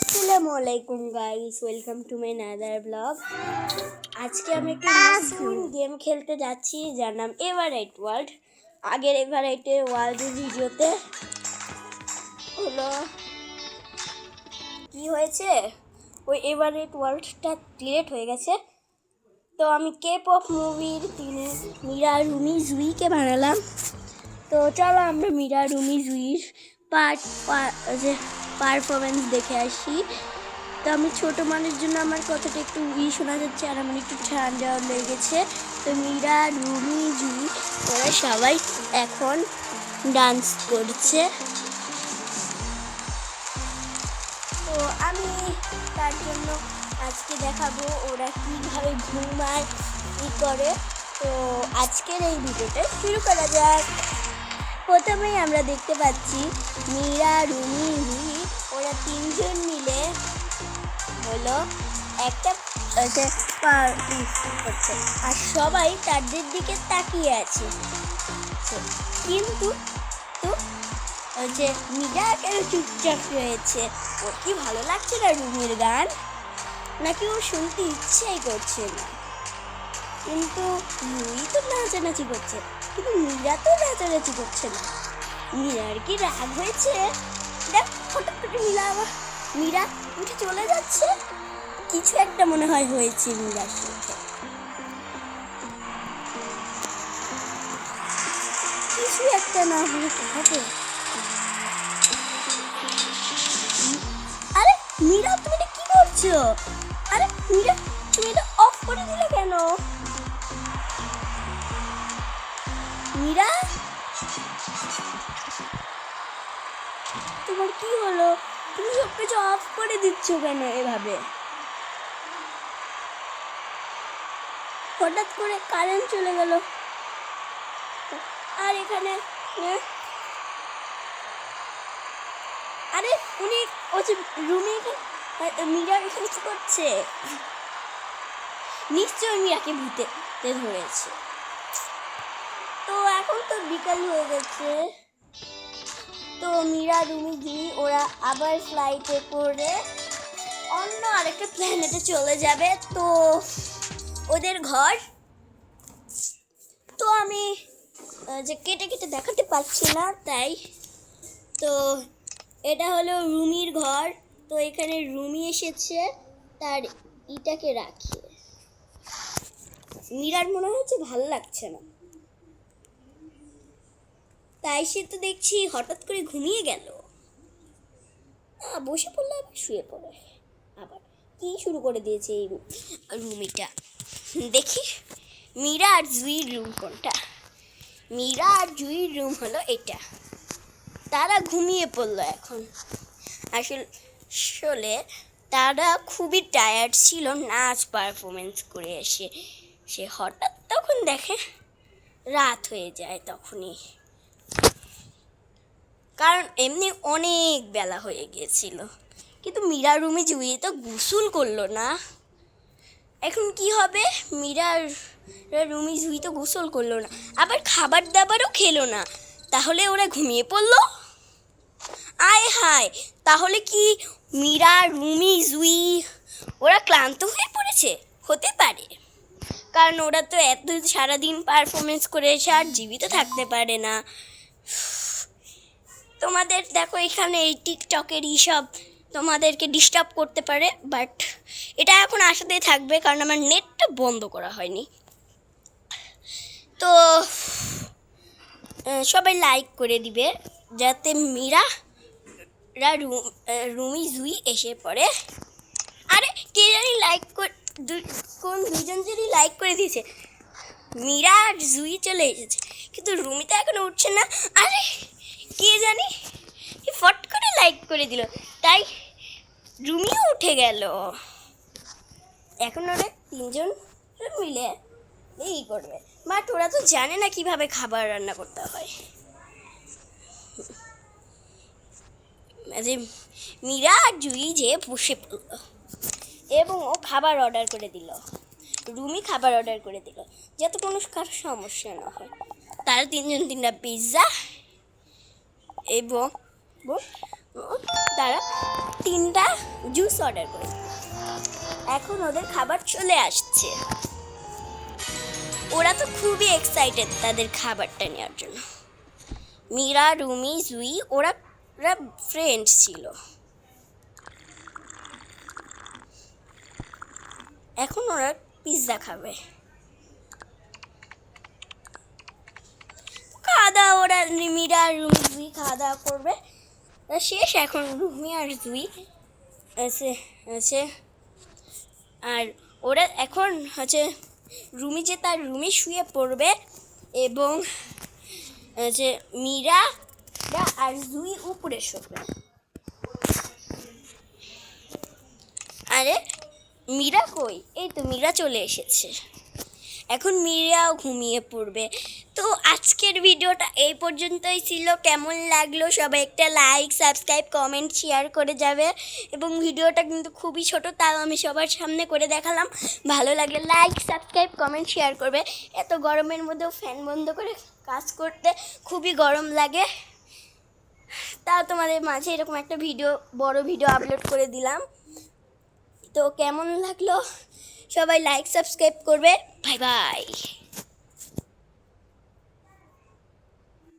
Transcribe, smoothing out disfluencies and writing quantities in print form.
আসসালামু আলাইকুম guys, welcome to my another blog. আজকে আমি একটা নতুন গেম খেলতে যাচ্ছি যার নাম এভারাইট ওয়ার্ল্ড। আগের এভারাইটের ওয়ার্ল্ডের ভিডিওতে হলো কি হয়েছে, ওই এভারাইট ওয়ার্ল্ডটা ডিলিট হয়ে গেছে। তো আমি কে পপ মুভির মীরা রুমি জুইকে বানালাম। তো চলো আমরা মীরা রুমি জুইর পারফরমেন্স দেখে আসি। তো আমি ছোটো মানুষের জন্য আমার কথাটা একটু শোনা যাচ্ছে আর আমার একটু ঠান্ডা লেগেছে। তো মীরা রুমি জুই ওরা সবাই এখন ডান্স করছে। তো আমি তার জন্য আজকে দেখাবো ওরা কীভাবে ঘুমায় কী করে। তো আজকের এই ভিডিওটা শুরু করা যাক। প্রথমেই আমরা দেখতে পাচ্ছি মীরা রুমি জুই ওরা তিনজন মিলে হলো একটা পার্টি করছে আর সবাই তাদের দিকে তাকিয়ে আছে। কিন্তু মীরা কেন চুপচাপ রয়েছে? ওর কি ভালো লাগছে না রুমির গান, নাকি ও শুনতে ইচ্ছেই করছে না? কিন্তু রুমি তো নাচানাচি করছে, কিন্তু মীরা তো নাচানাচি করছে না। মীরার কি রাগ হয়েছে? দেখ হঠাৎ করে মীরা উঠে চলে যাচ্ছে। কিছু একটা মনে হয় হয়েছে মীরার সাথে, কিছু একটা না হলে হবে। আরে মীরা, তুমি এটা কি করছো? আরে মীরা, তুমি এটা অফ করে দিলে কেন? মীরা, তোমার কি হলো? তুমি সব কিছু অফ করে দিচ্ছ কেন এভাবে? হঠাৎ করে কারেন্ট চলে গেল আর এখানে আরে উনি রুমি মীরা এখানে কি করছে? নিশ্চয়ই মীরাকে ভূতে ধরেছে। তো এখন তো বিকাল হয়ে গেছে। তো মীরা রুমি জুই ওরা আবার ফ্লাইটে করে অন্য আরেকটা প্ল্যানেটে চলে যাবে। তো ওদের ঘর তো আমি কেটে কেটে দেখাতে পারছি না, তাই তো এটা হলো রুমির ঘর। তো এখানে রুমি এসেছে তার ইটাকে রাখি। মীরার মনে হচ্ছে ভালো লাগছে না, তাই সে তো দেখছি হঠাৎ করে ঘুমিয়ে গেল। বসে পড়লে আবার শুয়ে পড়ে, আবার কি শুরু করে দিয়েছে এই রুমিটা। দেখি মীরা আর জুইর রুম কোনটা? মীরা আর জুইর রুম হলো এটা। তারা ঘুমিয়ে পড়লো এখন। আসলে তারা খুবই টায়ার্ড ছিল নাচ পারফরমেন্স করে এসে। সে হঠাৎ তখন দেখে রাত হয়ে যায় তখনই, কারণ এমনি অনেক বেলা হয়ে গিয়েছিল। কিন্তু মীরা রুমি জুই তো গোসল করলো না। এখন কি হবে? মীরা রুমি জুই তো গোসল করলো না, আবার খাবার দাবারও খেলো না, তাহলে ওরা ঘুমিয়ে পড়লো। আয় হায়, তাহলে কি মীরা রুমি জুই ওরা ক্লান্ত হয়ে পড়েছে? হতে পারে, কারণ ওরা তো এত সারাদিন পারফরমেন্স করে এসে আর জীবিত থাকতে পারে না। তোমাদের দেখো এখানে এই টিকটকের সব তোমাদেরকে ডিস্টার্ব করতে পারে, বাট এটা এখন আসাতেই থাকবে কারণ আমার নেটটা বন্ধ করা হয়নি। তো সবাই লাইক করে দিবে যাতে মীরা রুমি জুই এসে পড়ে। আরে কে জানি কোন দুইজন জানি লাইক করে দিয়েছে। মীরা আর জুই চলে এসেছে, কিন্তু রুমি তো এখনো উঠছে না। আরে কে জানি ফট করে লাইক করে দিল, তাই রুমিও উঠে গেল। এখন ওরা তিনজন মিলে এই করবে, বাট ওরা তো জানে না কিভাবে খাবার রান্না করতে হয়। মীরা আর জুই যে বসে পড়ল এবং ও খাবার অর্ডার করে দিল। রুমি খাবার অর্ডার করে দিল যাতে কোনো সমস্যা না হয়। তারা তিনটা পিৎজা এবং তারা 3টা জুস অর্ডার করে। এখন ওদের খাবার চলে আসছে। ওরা তো খুবই এক্সাইটেড তাদের খাবারটা নেওয়ার জন্য। মীরা, রুমি, জুই ওরা ফ্রেন্ডস ছিল। এখন ওরা পিৎজা খাবে। খাওয়া দাওয়া ওরা মীরা, রুমি, জুই খাওয়া দাওয়া করবে। শেষ। এখন রুমি আর জুই আছে আর ওরা এখন রুমি যে তার রুমে শুয়ে পড়বে এবং মীরা আর জুই উপরে শোবে। আরে মীরা কই? এই তো মীরা চলে এসেছে। এখন মীরাও ঘুমিয়ে পড়বে। তো আজকের ভিডিওটা এই পর্যন্তই ছিল। কেমন লাগলো সবাই একটা লাইক, সাবস্ক্রাইব, কমেন্ট, শেয়ার করে যাবে। এবং ভিডিওটা কিন্তু খুবই ছোট, তাও আমি সবার সামনে করে দেখালাম। ভালো লাগলে লাইক, সাবস্ক্রাইব, কমেন্ট, শেয়ার করবে। এত গরমের মধ্যেও ফ্যান বন্ধ করে কাজ করতে খুবই গরম লাগে। তাও তোমাদের মাঝে এরকম একটা বড় ভিডিও আপলোড করে দিলাম। তো কেমন লাগলো সবাই লাইক, সাবস্ক্রাইব করবে। Bye bye.